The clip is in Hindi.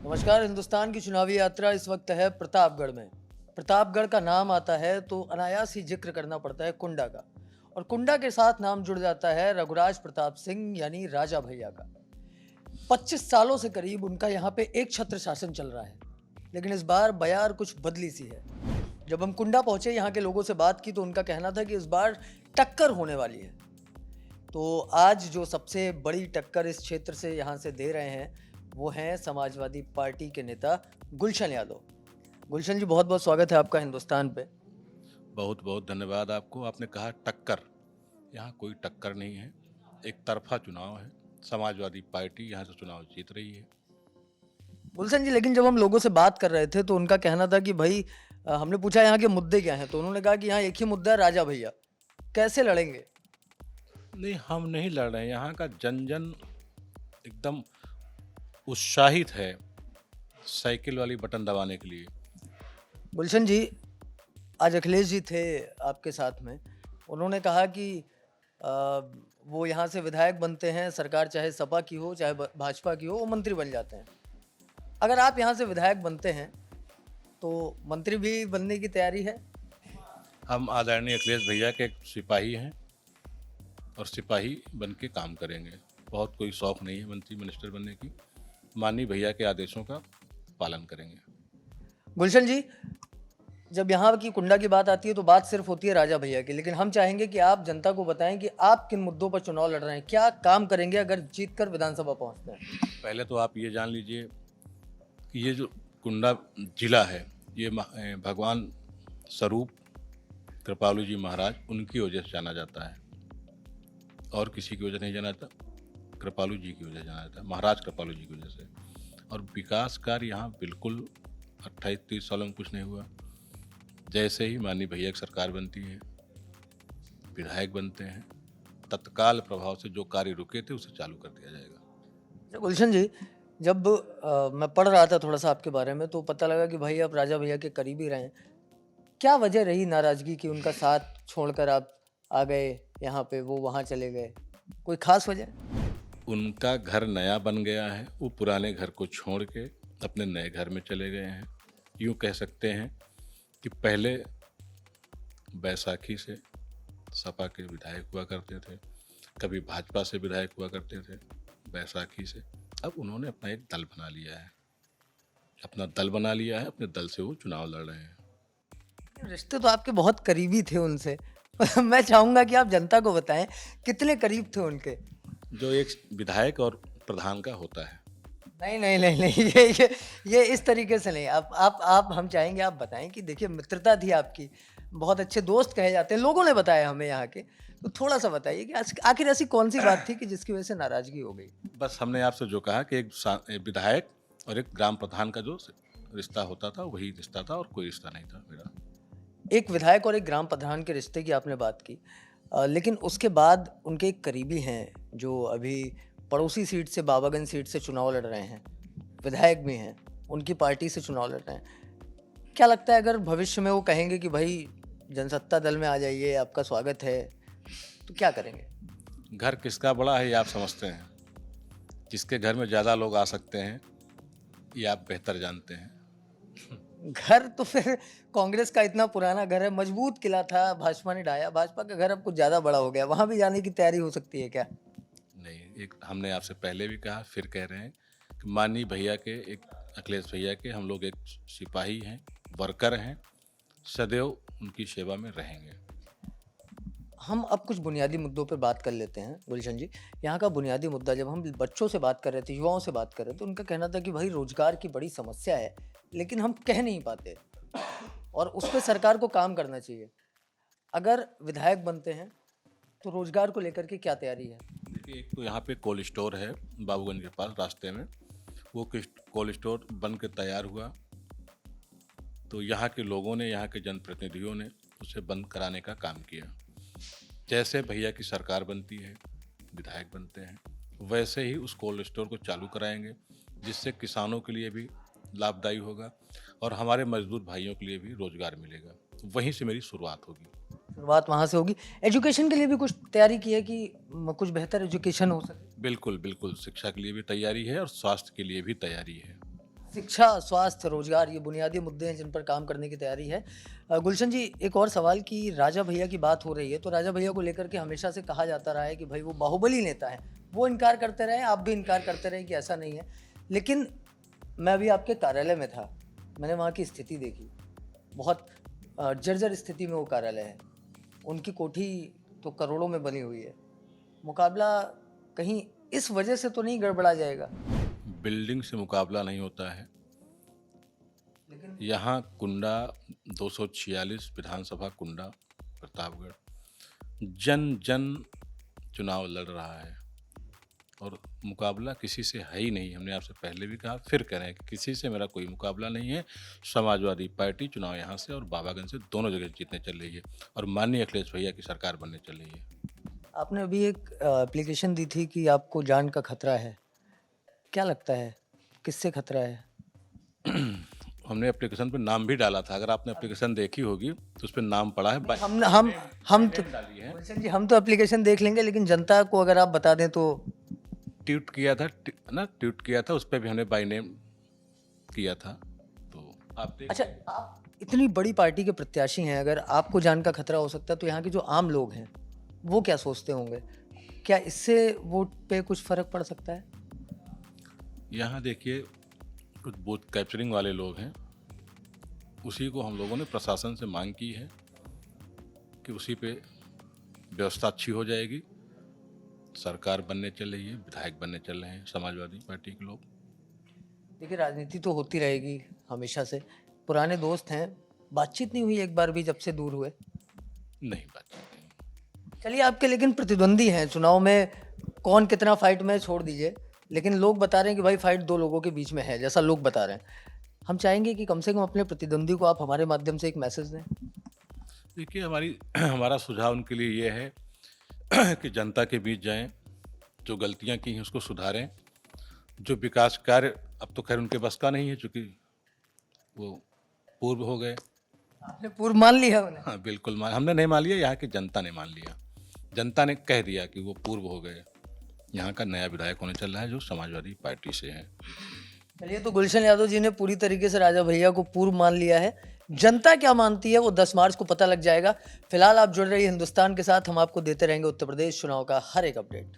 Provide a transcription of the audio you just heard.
नमस्कार। हिंदुस्तान की चुनावी यात्रा इस वक्त है प्रतापगढ़ में। प्रतापगढ़ का नाम आता है तो अनायास ही जिक्र करना पड़ता है कुंडा का, और कुंडा के साथ नाम जुड़ जाता है रघुराज प्रताप सिंह यानी राजा भैया का। 25 सालों से करीब उनका यहाँ पे एक छत्र शासन चल रहा है, लेकिन इस बार बयार कुछ बदली सी है। जब हम कुंडा पहुंचे, यहाँ के लोगों से बात की तो उनका कहना था कि इस बार टक्कर होने वाली है। तो आज जो सबसे बड़ी टक्कर इस क्षेत्र से यहाँ से दे रहे हैं वो हैं समाजवादी पार्टी के नेता गुलशन यादव। गुलशन जी, बहुत बहुत स्वागत है आपका हिंदुस्तान पे। बहुत बहुत धन्यवाद आपको। आपने कहा टक्कर, यहाँ कोई टक्कर नहीं है, एक तरफा चुनाव है। समाजवादी पार्टी यहाँ से चुनाव जीत रही है। गुलशन जी, लेकिन जब हम लोगों से बात कर रहे थे तो उनका कहना था कि भाई हमने पूछा यहाँ के मुद्दे क्या हैं, तो उन्होंने कहा कि यहाँ एक ही मुद्दा है, राजा भैया। कैसे लड़ेंगे? नहीं, हम नहीं लड़ रहे हैं। यहाँ का जन जन एकदम उत्साहित है साइकिल वाली बटन दबाने के लिए। गुलशन जी, आज अखिलेश जी थे आपके साथ में। उन्होंने कहा कि अ, वो यहाँ से विधायक बनते हैं, सरकार चाहे सपा की हो चाहे भाजपा की हो, वो मंत्री बन जाते हैं। अगर आप यहाँ से विधायक बनते हैं तो मंत्री भी बनने की तैयारी है? हम आदरणीय अखिलेश भैया के एक सिपाही हैं और सिपाही बन के काम करेंगे। बहुत कोई शौक नहीं है मंत्री मिनिस्टर बनने की। माननीय भैया के आदेशों का पालन करेंगे। गुलशन जी, जब यहाँ की कुंडा की बात आती है तो बात सिर्फ होती है राजा भैया की, लेकिन हम चाहेंगे कि आप जनता को बताएं कि आप किन मुद्दों पर चुनाव लड़ रहे हैं, क्या काम करेंगे अगर जीतकर विधानसभा पहुंचते हैं। पहले तो आप ये जान लीजिए कि ये जो कुंडा जिला है, ये भगवान स्वरूप कृपालु जी महाराज उनकी वजह से जाना जाता है, और किसी की वजह नहीं जाना जाता। कृपालु जी की वजह जाना जाता है, महाराज कृपालु जी की वजह से। और विकास कार्य यहाँ बिल्कुल 28-30 सालों में कुछ नहीं हुआ। जैसे ही माननीय भैया की सरकार बनती है, विधायक बनते हैं, तत्काल प्रभाव से जो कार्य रुके थे उसे चालू कर दिया जाएगा। अच्छा गुलशन जी, जब मैं पढ़ रहा था थोड़ा सा आपके बारे में तो पता लगा कि भाई आप राजा भैया के करीबी रहे हैं। क्या वजह रही नाराजगी की, उनका साथ छोड़कर आप आ गए यहाँ पे, वो वहाँ चले गए? कोई खास वजह? उनका घर नया बन गया है, वो पुराने घर को छोड़ के अपने नए घर में चले गए हैं। यूँ कह सकते हैं कि पहले बैसाखी से सपा के विधायक हुआ करते थे, कभी भाजपा से विधायक हुआ करते थे बैसाखी से। अब उन्होंने अपना एक दल बना लिया है, अपने दल से वो चुनाव लड़ रहे हैं। रिश्ते तो आपके बहुत करीबी थे उनसे। मैं चाहूंगा कि आप जनता को बताएं कितने करीब थे उनके। जो एक विधायक और प्रधान का होता है। नहीं नहीं नहीं नहीं, ये इस तरीके से नहीं। आप हम चाहेंगे आप बताएं कि देखिए मित्रता थी आपकी, बहुत अच्छे दोस्त कहे जाते हैं, लोगों ने बताया हमें यहाँ के। तो थोड़ा सा बताइए कि आखिर ऐसी कौन सी बात थी कि जिसकी वजह से नाराजगी हो गई? बस हमने आपसे जो कहा कि एक विधायक और एक ग्राम प्रधान का जो रिश्ता होता था वही रिश्ता था, और कोई रिश्ता नहीं था मेरा। एक विधायक और एक ग्राम प्रधान के रिश्ते की आपने बात की, लेकिन उसके बाद उनके एक करीबी हैं जो अभी पड़ोसी सीट से, बाबागंज सीट से चुनाव लड़ रहे हैं, विधायक भी हैं, उनकी पार्टी से चुनाव लड़ रहे हैं। क्या लगता है अगर भविष्य में वो कहेंगे कि भाई जनसत्ता दल में आ जाइए, आपका स्वागत है, तो क्या करेंगे? घर किसका बड़ा है ये आप समझते हैं। जिसके घर में ज़्यादा लोग आ सकते हैं ये आप बेहतर जानते हैं। घर तो फिर कांग्रेस का इतना पुराना घर है, मजबूत किला था, भाजपा ने ढाया। भाजपा का घर अब कुछ ज़्यादा बड़ा हो गया, वहाँ भी जाने की तैयारी हो सकती है क्या? नहीं, एक हमने आपसे पहले भी कहा, फिर कह रहे हैं कि माननीय भैया के, एक अखिलेश भैया के हम लोग एक सिपाही हैं, वर्कर हैं, सदैव उनकी सेवा में रहेंगे। हम अब कुछ बुनियादी मुद्दों पर बात कर लेते हैं गुलशन जी। यहाँ का बुनियादी मुद्दा, जब हम बच्चों से बात कर रहे थे, युवाओं से बात कर रहे थे, तो उनका कहना था कि भाई रोजगार की बड़ी समस्या है, लेकिन हम कह नहीं पाते, और उस पर सरकार को काम करना चाहिए। अगर विधायक बनते हैं तो रोजगार को लेकर के क्या तैयारी है? देखिए, एक तो यहाँ पे कोल्ड स्टोर है बाबूगंज के पास रास्ते में। वो कोल्ड स्टोर बन के तैयार हुआ तो यहाँ के लोगों ने, यहाँ के जनप्रतिनिधियों ने उसे बंद कराने का काम किया। जैसे भैया की सरकार बनती है, विधायक बनते हैं, वैसे ही उस कोल्ड स्टोर को चालू कराएंगे, जिससे किसानों के लिए भी लाभदायी होगा और हमारे मजदूर भाइयों के लिए भी रोजगार मिलेगा। वहीं से मेरी शुरुआत होगी। शुरुआत वहाँ से होगी। एजुकेशन के लिए भी कुछ तैयारी की है कि कुछ बेहतर एजुकेशन हो सके? बिल्कुल बिल्कुल, शिक्षा के लिए भी तैयारी है और स्वास्थ्य के लिए भी तैयारी है। शिक्षा, स्वास्थ्य, रोजगार ये बुनियादी मुद्दे हैं जिन पर काम करने की तैयारी है। गुलशन जी, एक और सवाल कि राजा भैया की बात हो रही है तो राजा भैया को लेकर के हमेशा से कहा जाता रहा है कि भाई वो बाहुबली नेता है। वो इनकार करते रहे, आप भी इनकार करते रहे कि ऐसा नहीं है। लेकिन मैं अभी आपके कार्यालय में था, मैंने वहाँ की स्थिति देखी। बहुत जर्जर स्थिति में वो कार्यालय है। उनकी कोठी तो करोड़ों में बनी हुई है। मुकाबला कहीं इस वजह से तो नहीं गड़बड़ा जाएगा? बिल्डिंग से मुकाबला नहीं होता है। लेकिन यहाँ कुंडा 246 विधानसभा कुंडा प्रतापगढ़ जन जन चुनाव लड़ रहा है और मुकाबला किसी से है ही नहीं। हमने आपसे पहले भी कहा, फिर कह रहे हैं कि किसी से मेरा कोई मुकाबला नहीं है। समाजवादी पार्टी चुनाव यहाँ से और बाबागंज से दोनों जगह जीतने चल रही है और माननीय अखिलेश भैया की सरकार बनने चल रही है। आपने अभी एक एप्लीकेशन दी थी कि आपको जान का खतरा है। क्या लगता है, किससे खतरा है? हमने एप्लीकेशन पे नाम भी डाला था। अगर आपने एप्लीकेशन देखी होगी तो उस पर नाम पड़ा है। हम तो डाली है, गुलशन जी, हम तो एप्लीकेशन देख लेंगे, लेकिन जनता को अगर आप बता दें तो। ट्वीट किया था ना, ट्वीट किया था, उस पर भी हमने बाय नेम किया था। तो आप देख अच्छा, आप इतनी बड़ी पार्टी के प्रत्याशी हैं, अगर आपको जान का खतरा हो सकता है तो यहाँ के जो आम लोग हैं वो क्या सोचते होंगे? क्या इससे वोट पे कुछ फर्क पड़ सकता है? यहाँ देखिए, कुछ बूथ कैप्चरिंग वाले लोग हैं, उसी को हम लोगों ने प्रशासन से मांग की है कि उसी पे व्यवस्था अच्छी हो जाएगी। सरकार बनने चल रही है, विधायक बनने चल रहे हैं समाजवादी पार्टी के लोग। देखिए, राजनीति तो होती रहेगी हमेशा से। पुराने दोस्त हैं, बातचीत नहीं हुई एक बार भी जब से दूर हुए? नहीं, बात चलिए, आपके लेकिन प्रतिद्वंदी हैं चुनाव में। कौन कितना फाइट में छोड़ दीजिए, लेकिन लोग बता रहे हैं कि भाई फाइट दो लोगों के बीच में है, जैसा लोग बता रहे हैं। हम चाहेंगे कि कम से कम अपने प्रतिद्वंदी को आप हमारे माध्यम से एक मैसेज दें। देखिए, हमारा सुझाव उनके लिए ये है कि जनता के बीच जाएं, जो गलतियां की हैं उसको सुधारें। जो विकास कार्य अब तो खैर उनके बस का नहीं है, चूँकि वो पूर्व हो गए। आपने पूर्व मान लिया उन्हें? हाँ, बिल्कुल हमने नहीं मान लिया, यहाँ की जनता ने मान लिया। जनता ने कह दिया कि वो पूर्व हो गए। यहाँ का नया विधायक होने चल रहा है जो समाजवादी पार्टी से है। चलिए, तो गुलशन यादव जी ने पूरी तरीके से राजा भैया को पूर्व मान लिया है। जनता क्या मानती है वो 10 मार्च को पता लग जाएगा। फिलहाल आप जुड़ रही हिंदुस्तान के साथ, हम आपको देते रहेंगे उत्तर प्रदेश चुनाव का हर एक अपडेट।